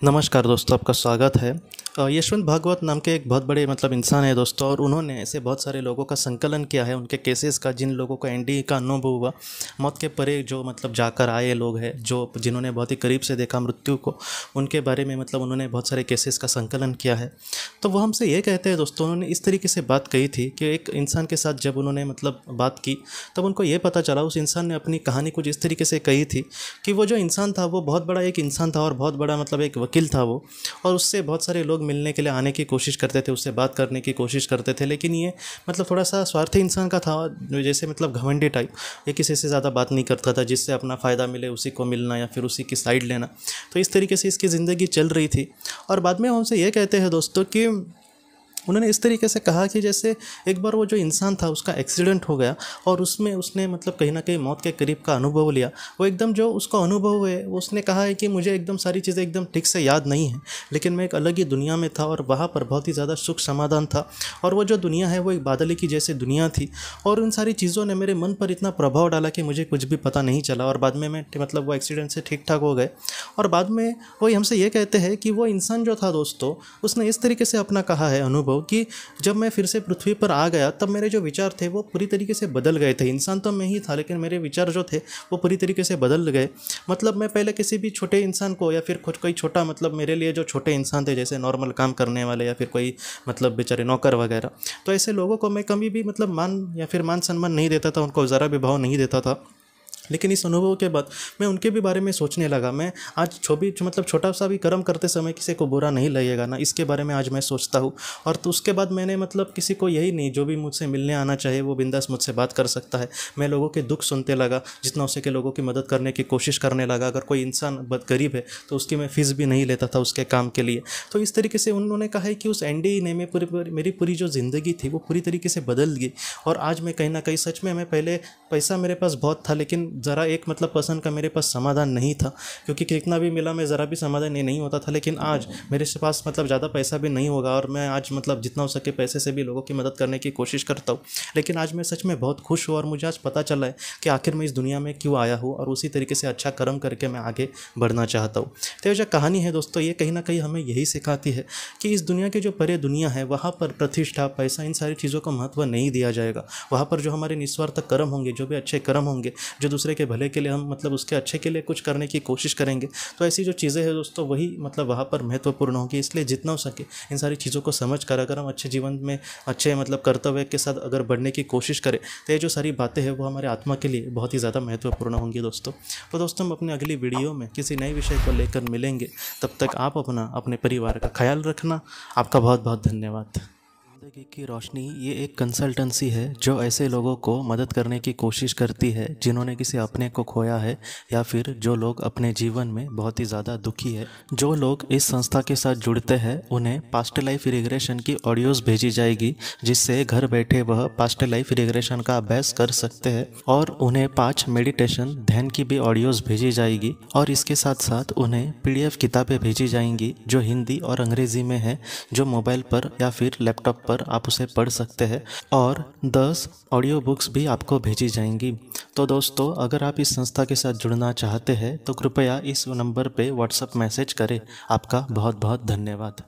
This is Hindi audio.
नमस्कार दोस्तों, आपका स्वागत है। यशवंत भागवत नाम के एक बहुत बड़े इंसान है दोस्तों, और उन्होंने ऐसे बहुत सारे लोगों का संकलन किया है, उनके केसेस का, जिन लोगों को एनडी का अनुभव हुआ, मौत के परे जो जाकर आए लोग हैं, जो जिन्होंने बहुत ही करीब से देखा मृत्यु को, उनके बारे में उन्होंने बहुत सारे केसेस का संकलन किया है। तो वो हमसे ये कहते हैं दोस्तों, उन्होंने इस तरीके से बात कही थी कि एक इंसान के साथ जब उन्होंने बात की, तब उनको ये पता चला, उस इंसान ने अपनी कहानी कुछ इस तरीके से कही थी कि वो जो इंसान था वो बहुत बड़ा एक इंसान था, और बहुत बड़ा एक वकील था वो, और उससे बहुत सारे लोग मिलने के लिए आने की कोशिश करते थे, उससे बात करने की कोशिश करते थे, लेकिन ये थोड़ा सा स्वार्थी इंसान का था, जैसे घमंडी टाइप। ये किसी से ज़्यादा बात नहीं करता था, जिससे अपना फ़ायदा मिले उसी को मिलना या फिर उसी की साइड लेना। तो इस तरीके से इसकी ज़िंदगी चल रही थी। और बाद में हमसे ये कहते हैं दोस्तों कि उन्होंने इस तरीके से कहा कि जैसे एक बार वो जो इंसान था उसका एक्सीडेंट हो गया, और उसमें उसने कहीं ना कहीं मौत के करीब का अनुभव लिया। वो एकदम जो उसका अनुभव है, उसने कहा है कि मुझे एकदम सारी चीज़ें एकदम ठीक से याद नहीं है, लेकिन मैं एक अलग ही दुनिया में था, और वहाँ पर बहुत ही ज़्यादा सुख समाधान था। और वो जो दुनिया है वो एक बादल की जैसे दुनिया थी, और उन सारी चीज़ों ने मेरे मन पर इतना प्रभाव डाला कि मुझे कुछ भी पता नहीं चला। और बाद में मैं वो एक्सीडेंट से ठीक ठाक हो गए। और बाद में वही हमसे ये कहते हैं कि वो इंसान जो था दोस्तों, उसने इस तरीके से अपना कहा है अनुभव कि जब मैं फिर से पृथ्वी पर आ गया, तब मेरे जो विचार थे वो पूरी तरीके से बदल गए थे। इंसान तो मैं ही था, लेकिन मेरे विचार जो थे वो पूरी तरीके से बदल गए। मैं पहले किसी भी छोटे इंसान को, या फिर कोई छोटा मेरे लिए जो छोटे इंसान थे, जैसे नॉर्मल काम करने वाले, या फिर कोई बेचारे नौकर वगैरह, तो ऐसे लोगों को मैं कभी भी मान या फिर मान सम्मान नहीं देता था, उनको ज़रा भी भाव नहीं देता था। लेकिन इस अनुभव के बाद मैं उनके भी बारे में सोचने लगा। मैं आज छोटा सा भी कर्म करते समय किसी को बुरा नहीं लगेगा ना, इसके बारे में आज मैं सोचता हूँ। और तो उसके बाद मैंने किसी को यही नहीं, जो भी मुझसे मिलने आना चाहे वो बिंदास मुझसे बात कर सकता है। मैं लोगों के दुख सुनते लगा, जितना हो सके लोगों की मदद करने की कोशिश करने लगा। अगर कोई इंसान गरीब है तो उसकी मैं फ़ीस भी नहीं लेता था उसके काम के लिए। तो इस तरीके से उन्होंने कहा है कि उस एनडी ने मेरी पूरी जो ज़िंदगी थी वो पूरी तरीके से बदल गई। और आज मैं कहीं ना कहीं सच में, मैं पहले पैसा मेरे पास बहुत था, लेकिन ज़रा एक पर्सन का मेरे पास समाधान नहीं था, क्योंकि कितना भी मिला मैं ज़रा भी समाधान नहीं होता था। लेकिन आज मेरे से पास ज़्यादा पैसा भी नहीं होगा, और मैं आज जितना हो सके पैसे से भी लोगों की मदद करने की कोशिश करता हूँ। लेकिन आज मैं सच में बहुत खुश हूँ, और मुझे आज पता चला है कि आखिर मैं इस दुनिया में क्यों आया हूँ, और उसी तरीके से अच्छा कर्म करके मैं आगे बढ़ना चाहता हूँ। तो ये जो कहानी है दोस्तों, ये कहीं ना कहीं हमें यही सिखाती है कि इस दुनिया की जो परे दुनिया है, वहाँ पर प्रतिष्ठा, पैसा, इन सारी चीज़ों का महत्व नहीं दिया जाएगा। वहाँ पर जो हमारे निस्वार्थ कर्म होंगे, जो भी अच्छे कर्म होंगे, जो दूसरे के भले के लिए हम उसके अच्छे के लिए कुछ करने की कोशिश करेंगे, तो ऐसी जो चीज़ें हैं दोस्तों, वही वहाँ पर महत्वपूर्ण होंगी। इसलिए जितना हो सके इन सारी चीज़ों को समझ कर अगर हम अच्छे जीवन में अच्छे कर्तव्य के साथ अगर बढ़ने की कोशिश करें, तो ये जो सारी बातें हैं वो हमारे आत्मा के लिए बहुत ही ज़्यादा महत्वपूर्ण होंगी दोस्तों। तो दोस्तों, हम अपने अगली वीडियो में किसी नए विषय को लेकर मिलेंगे। तब तक आप अपने परिवार का ख्याल रखना। आपका बहुत बहुत धन्यवाद। ज़िंदगी की रोशनी ये एक कंसल्टेंसी है जो ऐसे लोगों को मदद करने की कोशिश करती है जिन्होंने किसी अपने को खोया है, या फिर जो लोग अपने जीवन में बहुत ही ज़्यादा दुखी है। जो लोग इस संस्था के साथ जुड़ते हैं उन्हें पास्ट लाइफ रिग्रेशन की ऑडियोज़ भेजी जाएगी, जिससे घर बैठे वह पास्ट लाइफ रिग्रेशन का अभ्यास कर सकते हैं। और उन्हें 5 मेडिटेशन ध्यान की भी ऑडियोज़ भेजी जाएगी, और इसके साथ साथ उन्हें PDF किताबें भेजी जाएंगी जो हिंदी और अंग्रेज़ी में है, जो मोबाइल पर या फिर लैपटॉप पर आप उसे पढ़ सकते हैं। और 10 ऑडियो बुक्स भी आपको भेजी जाएंगी। तो दोस्तों, अगर आप इस संस्था के साथ जुड़ना चाहते हैं तो कृपया इस नंबर पे व्हाट्सएप मैसेज करें। आपका बहुत बहुत धन्यवाद।